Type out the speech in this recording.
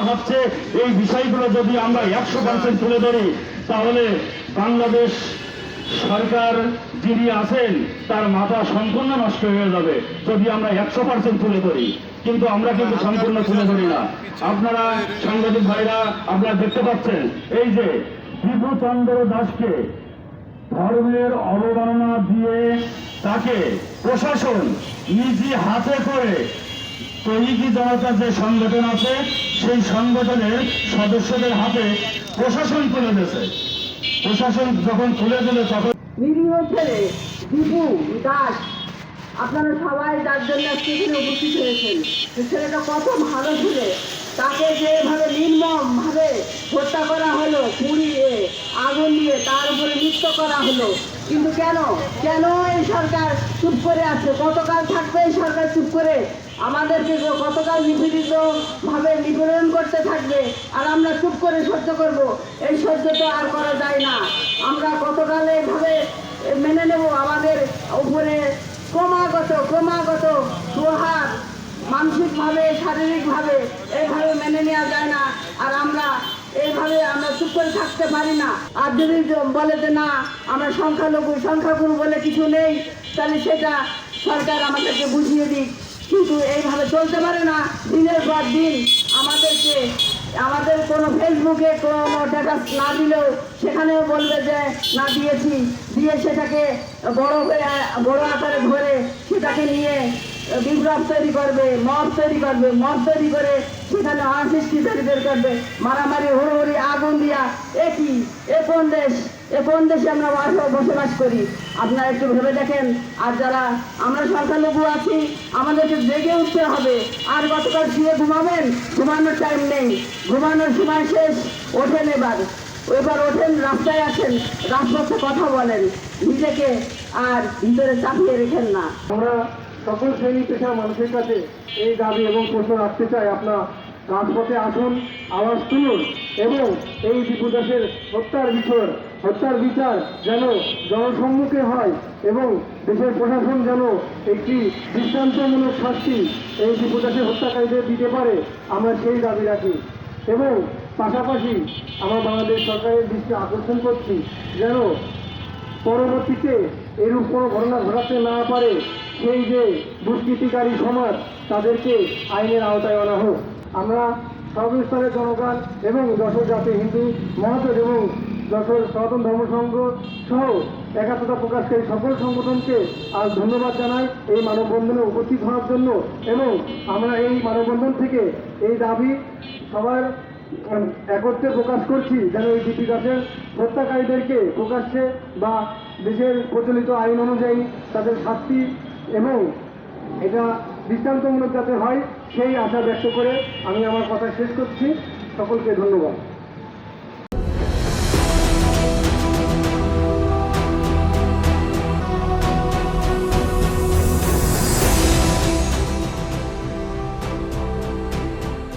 হচ্ছে এই বিষয়গুলো যদি আমরা 100% তুলে ধরি তাহলে বাংলাদেশ সরকার যিনি আছেন তার মাথা সম্পূর্ণ নষ্ট হয়ে যাবে যদি আমরা 100% তুলে ধরি, কিন্তু আমরা কিন্তু সম্পূর্ণ তুলে ধরি না। আপনারা সাংবাদিক ভাইরা আপনারা দেখতে পাচ্ছেন এই যে বিভূচন্দ্র দাসকে ধর্মের অবমাননা দিয়ে তাকে প্রশাসন নিজে হাতে করে তৈরি জনতার যে সংগঠন আছে সেই সংগঠনের সদস্যদের হাতে প্রশাসন তুলে দিয়েছে। প্রশাসন যখন তুলে দিলে তখন নিরীহ ছেলে দীপু দাস, আপনারা সবাই যার জন্য আজকে এখানে উপস্থিত হয়েছেন, যে ছেলেটা কত ভালো ছিল, তাকে যেভাবে নির্মম ভাবে হত্যা করা হলো, পুড়িয়ে আগুন দিয়ে তার উপরে নৃত্য করা হলো, কিন্তু কেন কেন এই সরকার চুপ করে আছে? কতকাল থাকবে এই সরকার চুপ করে? আমাদেরকে কতকাল নিপীড়িত ভাবে নিপীড়ন করতে থাকবে আর আমরা চুপ করে সহ্য করব? এই সহ্য তো আর করা যায় না। আমরা কতকাল এইভাবে মেনে নেব? আমাদের উপরে ক্রমাগত প্রহার মানসিকভাবে শারীরিকভাবে এইভাবে মেনে নেওয়া যায় না। আর আমরা এইভাবে আমরা চুপ করে থাকতে পারি না। আর যদি বলে যে না আমরা সংখ্যাগুরু বলে কিছু নেই, তাহলে সেটা সরকার আমাদেরকে বুঝিয়ে দিক। কিন্তু এইভাবে চলতে পারে না। দিনের পর দিন আমাদের কোনো ফেসবুকে কোনো স্ট্যাটাস না দিলেও সেখানেও বলবে যে না দিয়েছি, দিয়ে সেটাকে বড় আকারে ধরে সেটাকে নিয়ে বিপ্লব তৈরি করবে, মব তৈরি করে সেখানে অসৃষ্টি তৈরি করবে, মারামারি হুড়োহুড়ি আগুন দিয়া। এ কোন দেশে আমরা বসবাস করি? আপনারা একটু ভেবে দেখেন। আর যারা আমরা সংখ্যালঘু আছি আমাদেরকে জেগে উঠতে হবে। আর গতকাল শুয়ে ঘুমাবেন, ঘুমানোর টাইম নেই, ঘুমানোর সময় শেষ। ওঠেন, এবার ওঠেন, রাস্তায় আসেন, রাজপথে কথা বলেন, নিজেকে আর ভিতরে চাপিয়ে রেখেন না। আমরা সকল শ্রেণী পেশার মানুষের কাছে এই দাবি এবং প্রশ্ন রাখতে চাই, আপনার রাজপথে আসুন, আওয়াজ তুলুন এবং এই দীপু দাসের হত্যার বিচার যেন জনসম্মুখে হয় এবং দেশের প্রশাসন যেন একটি দৃষ্টান্তমূলক শাস্তি এই দীপু দাসের হত্যাকারীদের দিতে পারে, আমরা সেই দাবি রাখি। এবং পাশাপাশি আমরা বাংলাদেশ সরকারের দৃষ্টি আকর্ষণ করছি যেন পরবর্তীতে এরূপ কোনো ঘটনা ঘটাতে না পারে সেই যে দুষ্কৃতিকারী সমাজ তাদেরকে আইনের আওতায় আনা হোক। আমরা সর্বস্তরের জনগণ এবং যশোর জাতীয় হিন্দু মহাজোট এবং যশোর সনাতন ধর্মসংঘ সহ একাত্মতা প্রকাশকারী সকল সংগঠনকে আজ ধন্যবাদ জানাই এই মানববন্ধনে উপস্থিত হওয়ার জন্য। এবং আমরা এই মানববন্ধন থেকে এই দাবি সবার একত্রে প্রকাশ করছি যেন এই দীপু দাসের হত্যাকারীদেরকে প্রকাশ্যে বা দেশের প্রচলিত আইন অনুযায়ী তাদের শাস্তি এবং এটা দৃষ্টান্তমূলক যাতে হয় সেই আশা ব্যক্ত করে আমি আমার কথা শেষ করছি। সকলকে ধন্যবাদ।